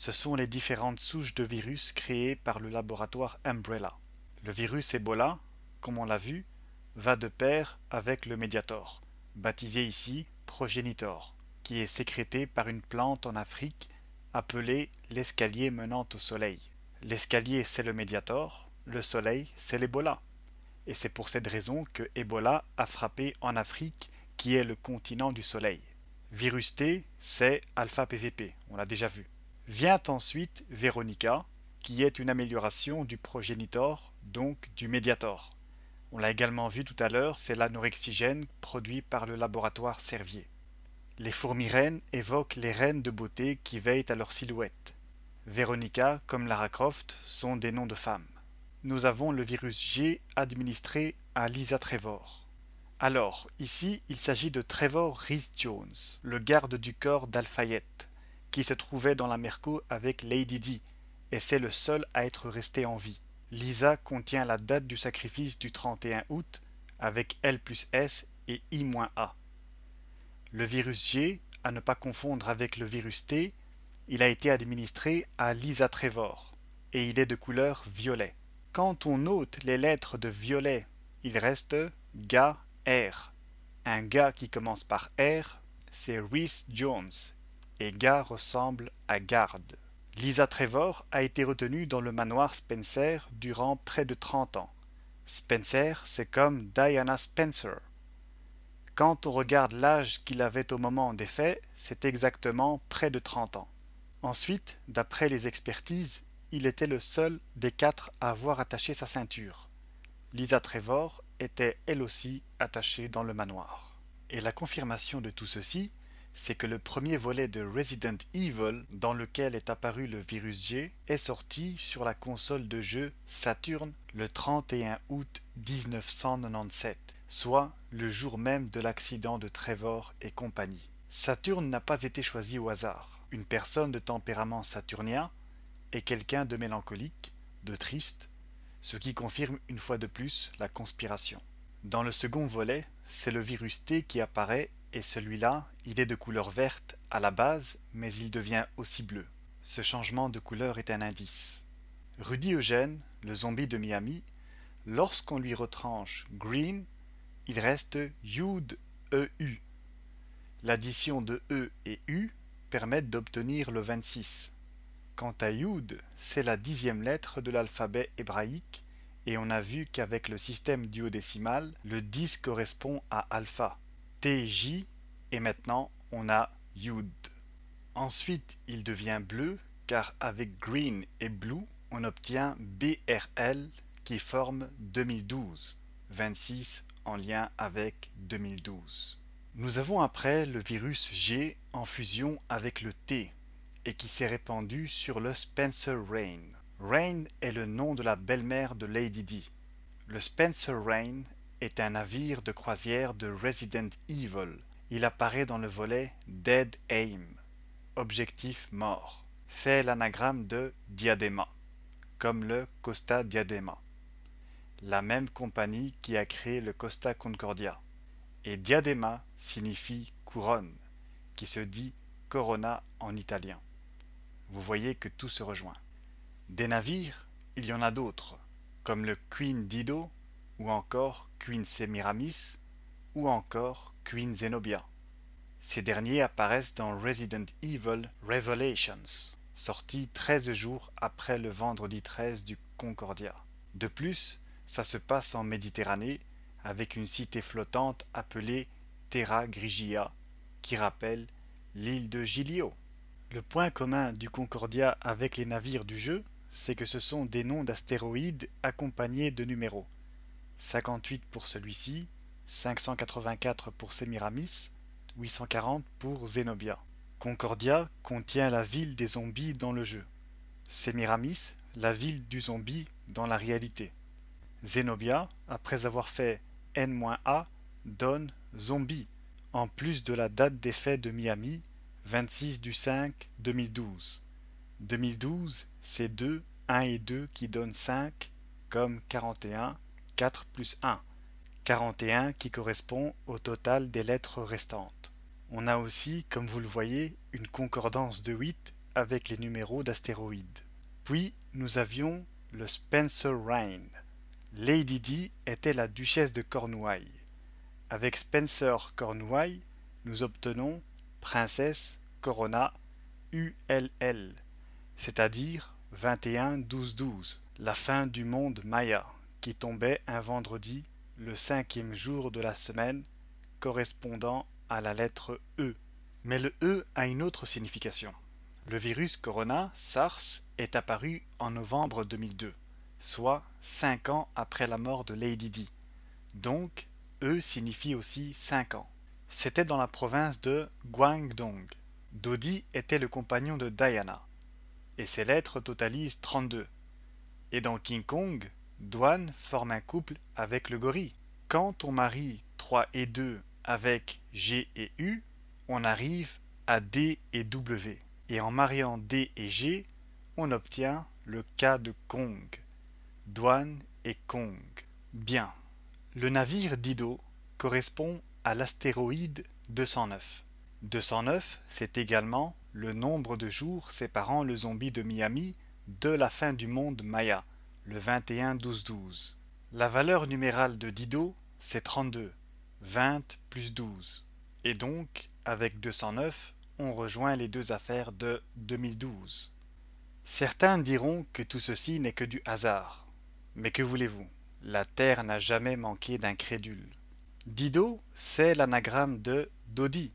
Ce sont les différentes souches de virus créées par le laboratoire Umbrella. Le virus Ebola, comme on l'a vu, va de pair avec le Mediator, baptisé ici Progenitor, qui est sécrété par une plante en Afrique appelée l'escalier menant au soleil. L'escalier, c'est le Mediator, le soleil, c'est l'Ebola. Et c'est pour cette raison que Ebola a frappé en Afrique, qui est le continent du soleil. Virus T, c'est alpha PVP, on l'a déjà vu. Vient ensuite Veronica, qui est une amélioration du progénitor, donc du Mediator. On l'a également vu tout à l'heure, c'est l'anorexigène produit par le laboratoire Servier. Les fourmis reines évoquent les reines de beauté qui veillent à leur silhouette. Veronica, comme Lara Croft, sont des noms de femmes. Nous avons le virus G administré à Lisa Trevor. Alors, ici, il s'agit de Trevor Rhys-Jones, le garde du corps d'Al-Fayette, qui se trouvait dans la Merco avec Lady Di, et c'est le seul à être resté en vie. Lisa contient la date du sacrifice du 31 août, avec L plus S et I-A. Le virus G, à ne pas confondre avec le virus T, il a été administré à Lisa Trevor, et il est de couleur violet. Quand on ôte les lettres de violet, il reste GA R. Un gars qui commence par R, c'est Rhys-Jones, et gars ressemble à garde. Lisa Trevor a été retenue dans le manoir Spencer durant près de 30 ans. Spencer, c'est comme Diana Spencer. Quand on regarde l'âge qu'il avait au moment des faits, c'est exactement près de 30 ans. Ensuite, d'après les expertises, il était le seul des 4 à avoir attaché sa ceinture. Lisa Trevor était elle aussi attachée dans le manoir. Et la confirmation de tout ceci, c'est que le premier volet de Resident Evil, dans lequel est apparu le virus G, est sorti sur la console de jeu Saturn le 31 août 1997, soit le jour même de l'accident de Trevor et compagnie. Saturn n'a pas été choisi au hasard. Une personne de tempérament saturnien est quelqu'un de mélancolique, de triste, ce qui confirme une fois de plus la conspiration. Dans le second volet, c'est le virus T qui apparaît et celui-là, il est de couleur verte à la base, mais il devient aussi bleu. Ce changement de couleur est un indice. Rudy Eugène, le zombie de Miami, lorsqu'on lui retranche Green, il reste Yud EU. L'addition de E et U permet d'obtenir le 26. Quant à Yud, c'est la 10e lettre de l'alphabet hébraïque et on a vu qu'avec le système duodécimal, le 10 correspond à alpha, TJ, et maintenant on a Yud. Ensuite, il devient bleu car avec green et blue, on obtient BRL qui forme 2012, 26 en lien avec 2012. Nous avons après le virus G en fusion avec le T et qui s'est répandu sur le Spencer Rain. Rain est le nom de la belle-mère de Lady Di. Le Spencer Rain est un navire de croisière de Resident Evil. Il apparaît dans le volet Dead Aim, objectif mort. C'est l'anagramme de Diadema, comme le Costa Diadema, la même compagnie qui a créé le Costa Concordia. Et Diadema signifie couronne, qui se dit Corona en italien. Vous voyez que tout se rejoint. Des navires, il y en a d'autres, comme le Queen Dido, ou encore Queen Semiramis, ou encore Queen Zenobia. Ces derniers apparaissent dans Resident Evil Revelations, sorti 13 jours après le vendredi 13 du Concordia. De plus, ça se passe en Méditerranée, avec une cité flottante appelée Terra Grigia, qui rappelle l'île de Giglio. Le point commun du Concordia avec les navires du jeu, c'est que ce sont des noms d'astéroïdes accompagnés de numéros. 58 pour celui-ci, 584 pour Semiramis, 840 pour Zenobia. Concordia contient la ville des zombies dans le jeu. Semiramis, la ville du zombie dans la réalité. Zenobia, après avoir fait N-A, donne zombie, en plus de la date des faits de Miami, 26 du 5 2012. 2012, c'est 2, 1 et 2 qui donnent 5, comme 41, 4 plus 1. 41 qui correspond au total des lettres restantes. On a aussi, comme vous le voyez, une concordance de 8 avec les numéros d'astéroïdes. Puis nous avions le Spencer Rhine. Lady Di était la duchesse de Cornouailles. Avec Spencer Cornouailles, nous obtenons Princesse Corona ULL, c'est-à-dire 21-12-12, la fin du monde maya, qui tombait un vendredi, le 5e jour de la semaine, correspondant à la lettre E. Mais le E a une autre signification. Le virus Corona, SARS, est apparu en novembre 2002, soit 5 ans après la mort de Lady Di. Donc, E signifie aussi 5 ans. C'était dans la province de Guangdong. Dodi était le compagnon de Diana, et ses lettres totalisent 32. Et dans King Kong, Dwan forme un couple avec le gorille. Quand on marie 3 et 2 avec G et U, on arrive à D et W. Et en mariant D et G, on obtient le K de Kong. Dwan et Kong. Bien. Le navire Dido correspond à l'astéroïde 209. 209, c'est également le nombre de jours séparant le zombie de Miami de la fin du monde maya, le 21-12-12. La valeur numérale de Dido, c'est 32, 20 plus 12. Et donc, avec 209, on rejoint les deux affaires de 2012. Certains diront que tout ceci n'est que du hasard. Mais que voulez-vous? La Terre n'a jamais manqué d'incrédules. Dido, c'est l'anagramme de Dodi.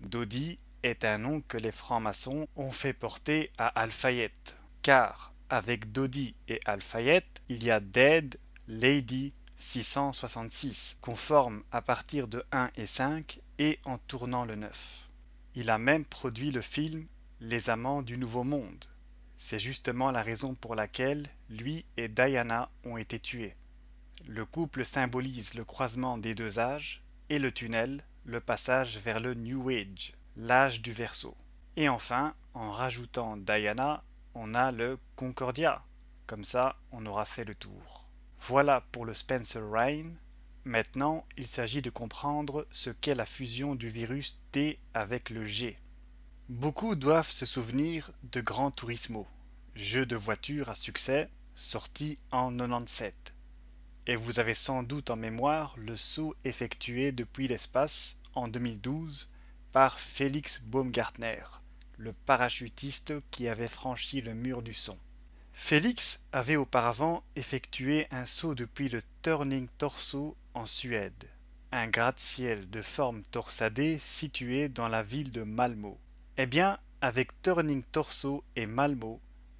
Dodi est un nom que les francs-maçons ont fait porter à Al-Fayed, car avec Dodi et Al-Fayed, il y a Dead Lady 666, qu'on forme à partir de 1 et 5 et en tournant le 9. Il a même produit le film Les Amants du Nouveau Monde. C'est justement la raison pour laquelle lui et Diana ont été tués. Le couple symbolise le croisement des deux âges et le tunnel, le passage vers le New Age, l'âge du Verseau. Et enfin, en rajoutant Diana, on a le Concordia. Comme ça, on aura fait le tour. Voilà pour le Spencer Rhine. Maintenant, il s'agit de comprendre ce qu'est la fusion du virus T avec le G. Beaucoup doivent se souvenir de Gran Turismo, jeu de voiture à succès sorti en 97. Et vous avez sans doute en mémoire le saut effectué depuis l'espace en 2012 par Félix Baumgartner, le parachutiste qui avait franchi le mur du son. Félix avait auparavant effectué un saut depuis le Turning Torso en Suède, un gratte-ciel de forme torsadée situé dans la ville de Malmö. Eh bien, avec Turning Torso et Malmö,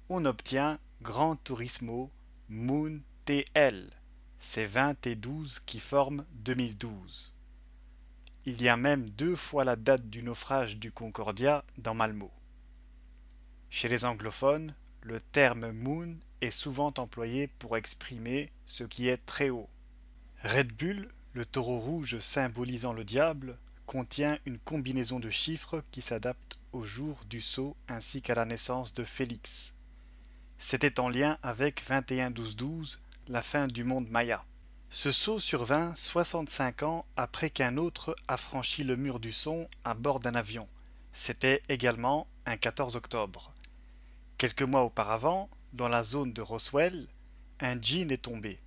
on obtient Gran Turismo Moon TL. C'est 20 et 12 qui forment 2012. Il y a même 2 fois la date du naufrage du Concordia dans Malmö. Chez les anglophones, le terme moon est souvent employé pour exprimer ce qui est très haut. Red Bull, le taureau rouge symbolisant le diable, contient une combinaison de chiffres qui s'adapte au jour du saut ainsi qu'à la naissance de Félix. C'était en lien avec 21-12-12, la fin du monde maya. Ce saut survint 65 ans après qu'un autre a franchi le mur du son à bord d'un avion. C'était également un 14 octobre. Quelques mois auparavant, dans la zone de Roswell, un djinn est tombé.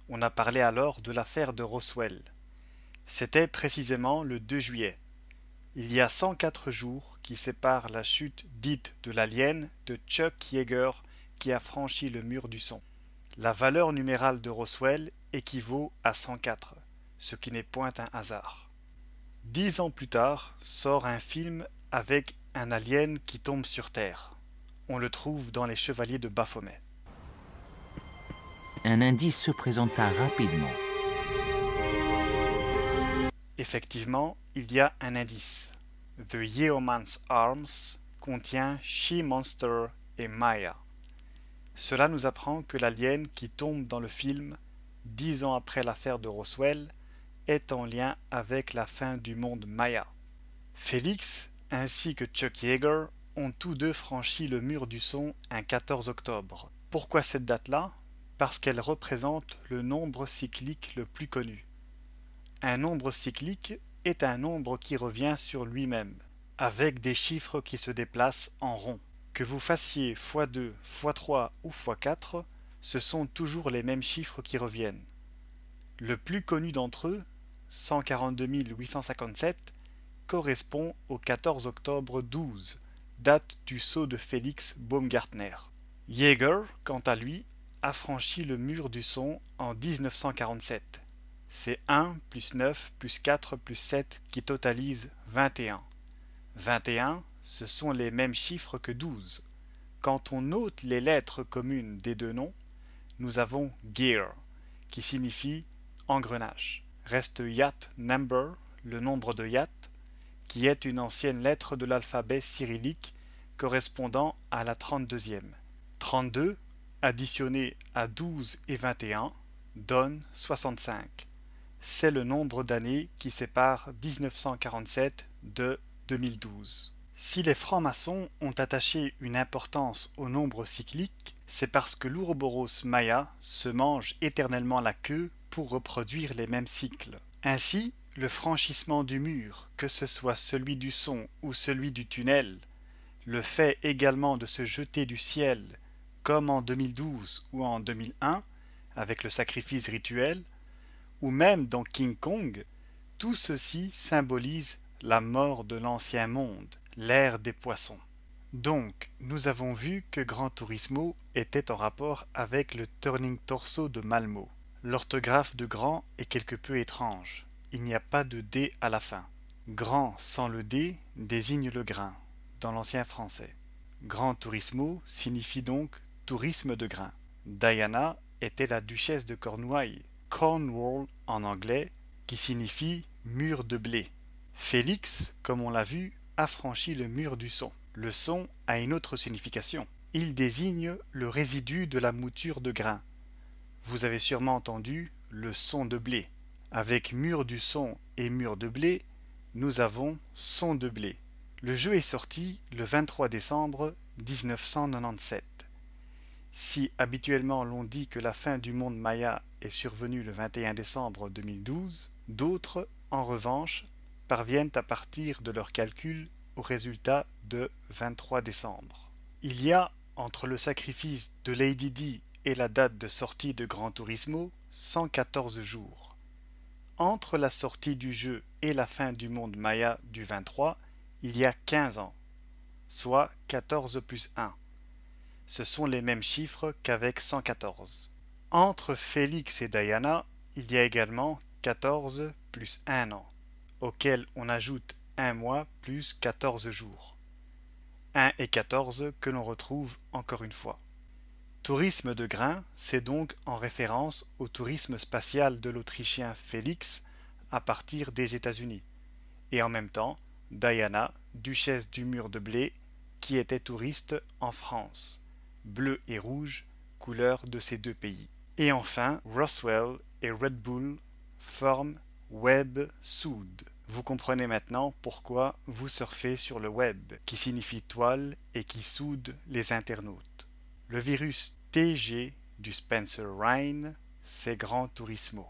On a parlé alors de l'affaire de Roswell. C'était précisément le 2 juillet. Il y a 104 jours qui séparent la chute dite de l'alien de Chuck Yeager qui a franchi le mur du son. La valeur numérale de Roswell équivaut à 104, ce qui n'est point un hasard. 10 ans plus tard, sort un film avec un alien qui tombe sur Terre. On le trouve dans Les Chevaliers de Baphomet. Un indice se présenta rapidement. Effectivement, il y a un indice. The Yeoman's Arms contient She-Monster et Maya. Cela nous apprend que l'alien qui tombe dans le film, 10 ans après l'affaire de Roswell, est en lien avec la fin du monde maya. Félix ainsi que Chuck Yeager ont tous deux franchi le mur du son un 14 octobre. Pourquoi cette date-là? Parce qu'elle représente le nombre cyclique le plus connu. Un nombre cyclique est un nombre qui revient sur lui-même, avec des chiffres qui se déplacent en rond. Que vous fassiez x2, x3 ou x4, ce sont toujours les mêmes chiffres qui reviennent. Le plus connu d'entre eux, 142 857, correspond au 14 octobre 12, date du sceau de Félix Baumgartner. Jaeger, quant à lui, a franchi le mur du son en 1947. C'est 1 plus 9 plus 4 plus 7 qui totalise 21. 21, ce sont les mêmes chiffres que 12. Quand on note les lettres communes des deux noms, nous avons gear, qui signifie engrenage. Reste yacht number, le nombre de yacht, qui est une ancienne lettre de l'alphabet cyrillique correspondant à la 32e. 32, additionné à 12 et 21, donne 65. C'est le nombre d'années qui sépare 1947 de 2012. Si les francs-maçons ont attaché une importance au nombre cyclique, c'est parce que l'Ouroboros maya se mange éternellement la queue pour reproduire les mêmes cycles. Ainsi, le franchissement du mur, que ce soit celui du son ou celui du tunnel, le fait également de se jeter du ciel, comme en 2012 ou en 2001, avec le sacrifice rituel, ou même dans King Kong, tout ceci symbolise la mort de l'ancien monde, l'ère des poissons. Donc, nous avons vu que Gran Turismo était en rapport avec le Turning Torso de Malmo. L'orthographe de Grand est quelque peu étrange. Il n'y a pas de D à la fin. Grand sans le D désigne le grain, dans l'ancien français. Gran Turismo signifie donc tourisme de grain. Diana était la duchesse de Cornouailles, Cornwall en anglais, qui signifie mur de blé. Félix, comme on l'a vu, a franchi le mur du son. Le son a une autre signification. Il désigne le résidu de la mouture de grain. Vous avez sûrement entendu le son de blé. Avec mur du son et mur de blé, nous avons son de blé. Le jeu est sorti le 23 décembre 1997. Si habituellement l'on dit que la fin du monde maya est survenue le 21 décembre 2012, d'autres, en revanche, parviennent à partir de leurs calculs au résultat de 23 décembre. Il y a, entre le sacrifice de Lady Di et la date de sortie de Gran Turismo, 114 jours. Entre la sortie du jeu et la fin du monde maya du 23, il y a 15 ans, soit 14 plus 1. Ce sont les mêmes chiffres qu'avec 114. Entre Félix et Diana, il y a également 14 plus 1 an, auquel on ajoute un mois plus 14 jours. 1 et 14 que l'on retrouve encore une fois. Tourisme de grain, c'est donc en référence au tourisme spatial de l'Autrichien Félix à partir des États-Unis, et en même temps Diana, duchesse du mur de blé, qui était touriste en France. Bleu et rouge, couleur de ces deux pays. Et enfin, Roswell et Red Bull forment Web Soude. Vous comprenez maintenant pourquoi vous surfez sur le web, qui signifie toile et qui soude les internautes. Le virus TG du Spencer Rhine, c'est Gran Turismo.